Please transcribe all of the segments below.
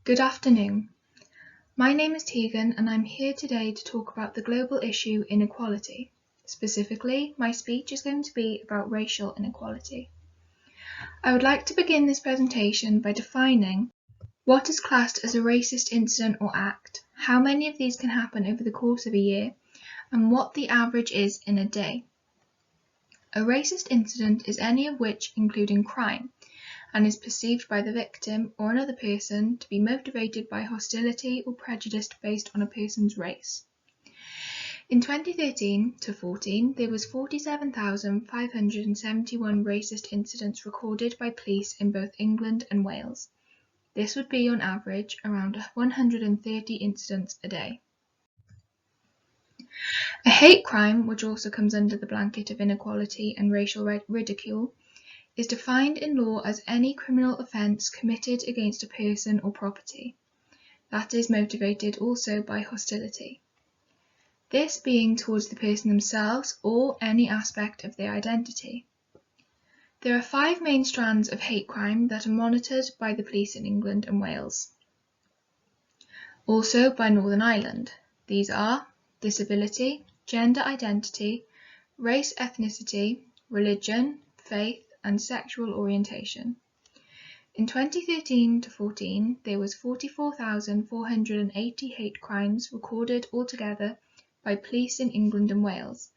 Good afternoon. My name is Tegan and I'm here today to talk about the global issue inequality. Specifically, my speech is going to be about racial inequality. I would like to begin this presentation by defining what is classed as a racist incident or act, how many of these can happen over the course of a year, and what the average is in a day. A racist incident is any of which, including crime, and is perceived by the victim or another person to be motivated by hostility or prejudice based on a person's race. In 2013-14, there was 47,571 racist incidents recorded by police in both England and Wales. This would be on average around 130 incidents a day. A hate crime, which also comes under the blanket of inequality and racial ridicule, is defined in law as any criminal offence committed against a person or property that is motivated also by hostility, this being towards the person themselves or any aspect of their identity. There are 5 main strands of hate crime that are monitored by the police in England and Wales, also by Northern Ireland. These are disability, gender identity, race, ethnicity, religion, faith, and sexual orientation. In 2013-14, there was 44,480 hate crimes recorded altogether by police in England and Wales,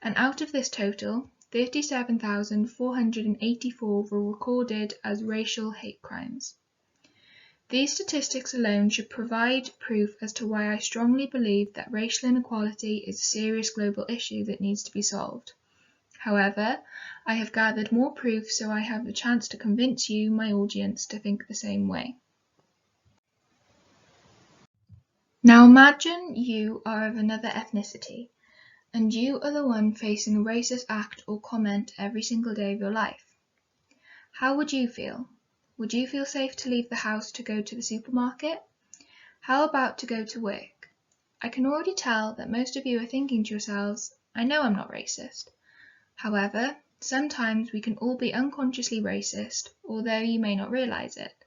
and out of this total, 37,484 were recorded as racial hate crimes. These statistics alone should provide proof as to why I strongly believe that racial inequality is a serious global issue that needs to be solved. However, I have gathered more proof so I have the chance to convince you, my audience, to think the same way. Now imagine you are of another ethnicity, and you are the one facing a racist act or comment every single day of your life. How would you feel? Would you feel safe to leave the house to go to the supermarket? How about to go to work? I can already tell that most of you are thinking to yourselves, I know I'm not racist. However, sometimes we can all be unconsciously racist, although you may not realise it.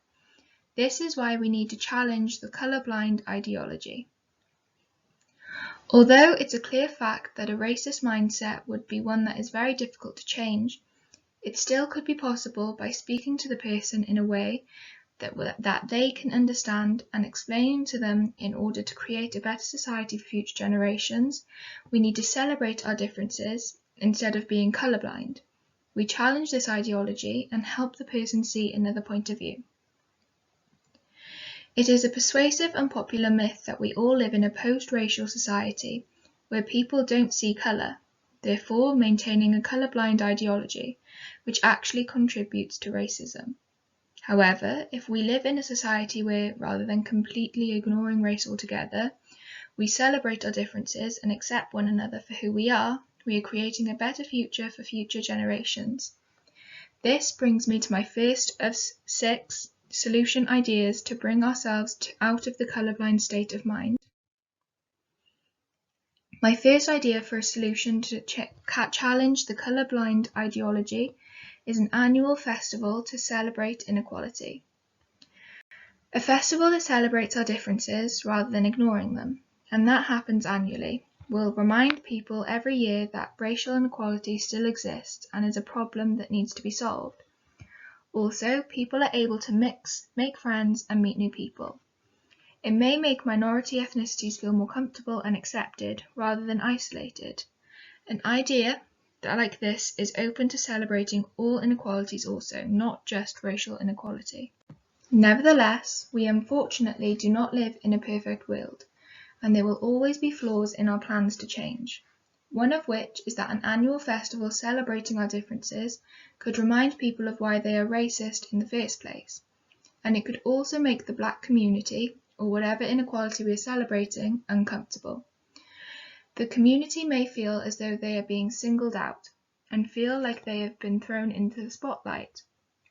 This is why we need to challenge the colourblind ideology. Although it's a clear fact that a racist mindset would be one that is very difficult to change, it still could be possible by speaking to the person in a way that they can understand and explaining to them in order to create a better society for future generations. We need to celebrate our differences instead of being colourblind. We challenge this ideology and help the person see another point of view. It is a persuasive and popular myth that we all live in a post-racial society where people don't see colour, therefore maintaining a colourblind ideology, which actually contributes to racism. However, if we live in a society where, rather than completely ignoring race altogether, we celebrate our differences and accept one another for who we are creating a better future for future generations. This brings me to my first of 6 solution ideas to bring ourselves out of the colourblind state of mind. My first idea for a solution to challenge the colourblind ideology is an annual festival to celebrate inequality. A festival that celebrates our differences rather than ignoring them, and that happens annually, will remind people every year that racial inequality still exists and is a problem that needs to be solved. Also, people are able to mix, make friends, and meet new people. It may make minority ethnicities feel more comfortable and accepted rather than isolated. An idea like this is open to celebrating all inequalities also, not just racial inequality. Nevertheless, we unfortunately do not live in a perfect world, and there will always be flaws in our plans to change. One of which is that an annual festival celebrating our differences could remind people of why they are racist in the first place, and it could also make the Black community, or whatever inequality we are celebrating, uncomfortable. The community may feel as though they are being singled out, and feel like they have been thrown into the spotlight.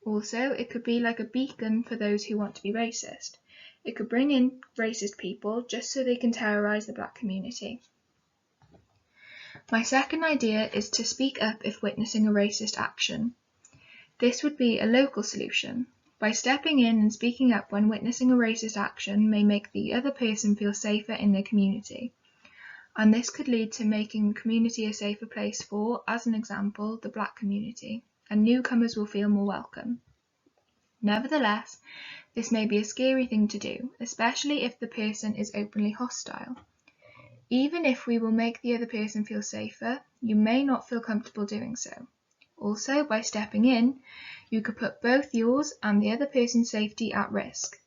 Also, it could be like a beacon for those who want to be racist. It could bring in racist people just so they can terrorise the Black community. My second idea is to speak up if witnessing a racist action. This would be a local solution. By stepping in and speaking up when witnessing a racist action may make the other person feel safer in their community, and this could lead to making the community a safer place for, as an example, the Black community, and newcomers will feel more welcome. Nevertheless, this may be a scary thing to do, especially if the person is openly hostile. Even if we will make the other person feel safer, you may not feel comfortable doing so. Also, by stepping in, you could put both yours and the other person's safety at risk.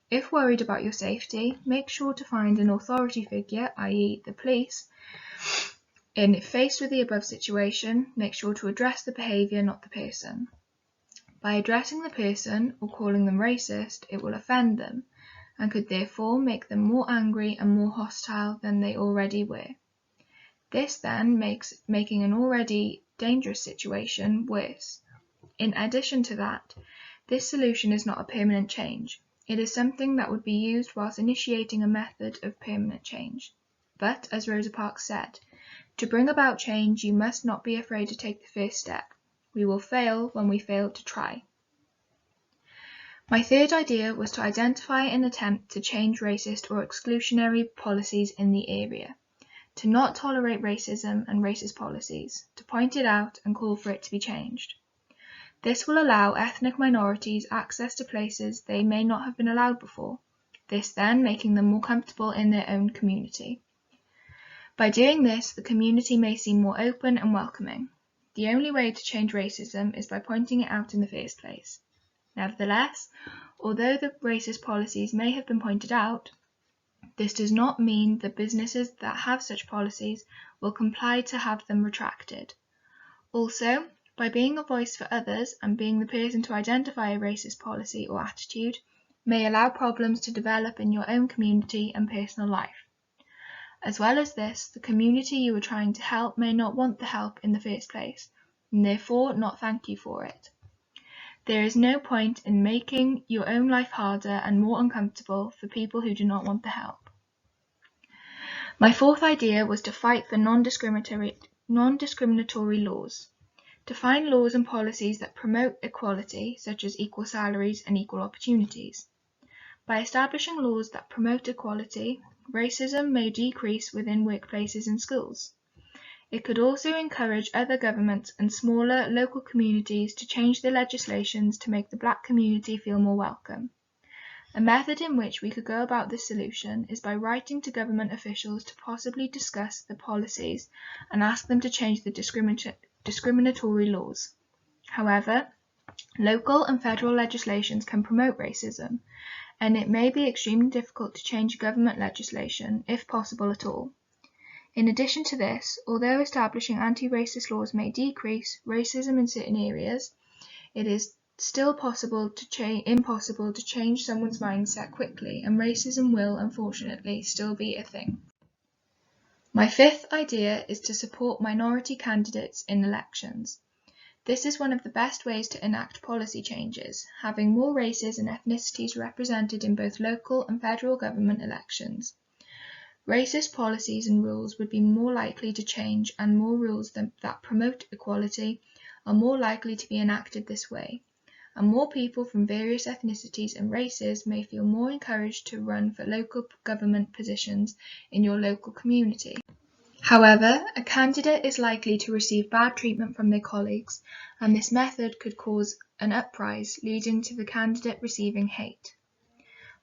If worried about your safety, make sure to find an authority figure, i.e. the police. And if faced with the above situation, make sure to address the behaviour, not the person. By addressing the person or calling them racist, it will offend them, and could therefore make them more angry and more hostile than they already were. This then makes making an already dangerous situation worse. In addition to that, this solution is not a permanent change. It is something that would be used whilst initiating a method of permanent change. But, as Rosa Parks said, to bring about change, you must not be afraid to take the first step. We will fail when we fail to try. My third idea was to identify and attempt to change racist or exclusionary policies in the area, to not tolerate racism and racist policies, to point it out and call for it to be changed. This will allow ethnic minorities access to places they may not have been allowed before, this then making them more comfortable in their own community. By doing this, the community may seem more open and welcoming. The only way to change racism is by pointing it out in the first place. Nevertheless, although the racist policies may have been pointed out, this does not mean the businesses that have such policies will comply to have them retracted. Also, by being a voice for others and being the person to identify a racist policy or attitude may allow problems to develop in your own community and personal life. As well as this, the community you are trying to help may not want the help in the first place, and therefore not thank you for it. There is no point in making your own life harder and more uncomfortable for people who do not want the help. My fourth idea was to fight for non-discriminatory laws. To find laws and policies that promote equality, such as equal salaries and equal opportunities. By establishing laws that promote equality, racism may decrease within workplaces and schools. It could also encourage other governments and smaller local communities to change their legislations to make the Black community feel more welcome. A method in which we could go about this solution is by writing to government officials to possibly discuss the policies and ask them to change the discriminatory laws. However, local and federal legislations can promote racism, and it may be extremely difficult to change government legislation, if possible at all. In addition to this, although establishing anti-racist laws may decrease racism in certain areas, it is still impossible to change someone's mindset quickly, and racism will, unfortunately, still be a thing. My fifth idea is to support minority candidates in elections. This is one of the best ways to enact policy changes, having more races and ethnicities represented in both local and federal government elections. Racist policies and rules would be more likely to change, and more rules that promote equality are more likely to be enacted this way, and more people from various ethnicities and races may feel more encouraged to run for local government positions in your local community. However, a candidate is likely to receive bad treatment from their colleagues, and this method could cause an uprise, leading to the candidate receiving hate.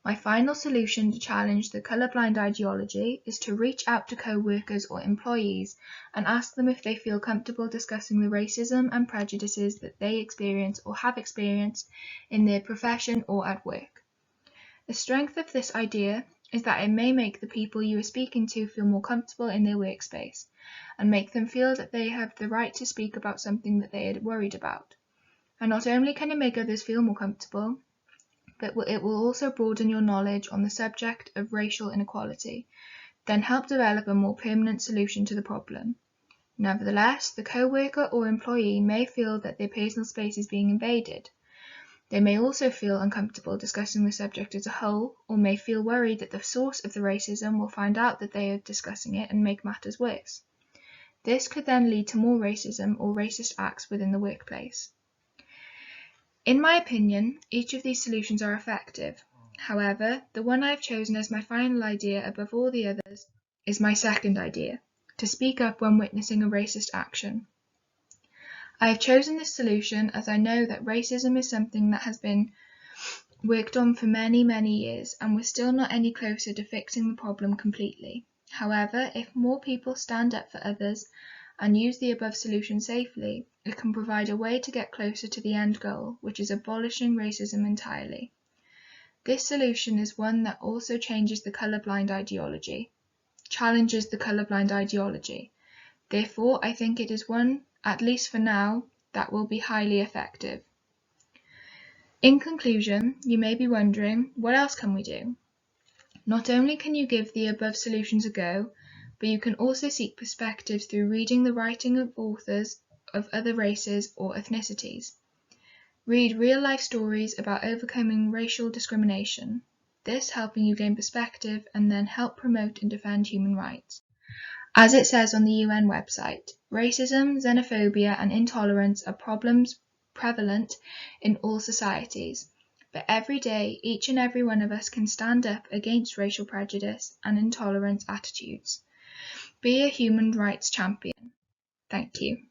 My final solution to challenge the colourblind ideology is to reach out to co-workers or employees and ask them if they feel comfortable discussing the racism and prejudices that they experience or have experienced in their profession or at work. The strength of this idea is that it may make the people you are speaking to feel more comfortable in their workspace and make them feel that they have the right to speak about something that they are worried about. And not only can it make others feel more comfortable, but it will also broaden your knowledge on the subject of racial inequality, then help develop a more permanent solution to the problem. Nevertheless, the co-worker or employee may feel that their personal space is being invaded. They may also feel uncomfortable discussing the subject as a whole, or may feel worried that the source of the racism will find out that they are discussing it and make matters worse. This could then lead to more racism or racist acts within the workplace. In my opinion, each of these solutions are effective. However, the one I have chosen as my final idea above all the others is my second idea, to speak up when witnessing a racist action. I have chosen this solution as I know that racism is something that has been worked on for many, many years, and we're still not any closer to fixing the problem completely. However, if more people stand up for others and use the above solution safely, it can provide a way to get closer to the end goal, which is abolishing racism entirely. This solution is one that also challenges the colourblind ideology. Therefore, I think it is one, at least for now, that will be highly effective. In conclusion, you may be wondering, what else can we do? Not only can you give the above solutions a go, but you can also seek perspectives through reading the writing of authors of other races or ethnicities. Read real-life stories about overcoming racial discrimination, this helping you gain perspective and then help promote and defend human rights. As it says on the UN website, racism, xenophobia and intolerance are problems prevalent in all societies. But every day, each and every one of us can stand up against racial prejudice and intolerant attitudes. Be a human rights champion. Thank you.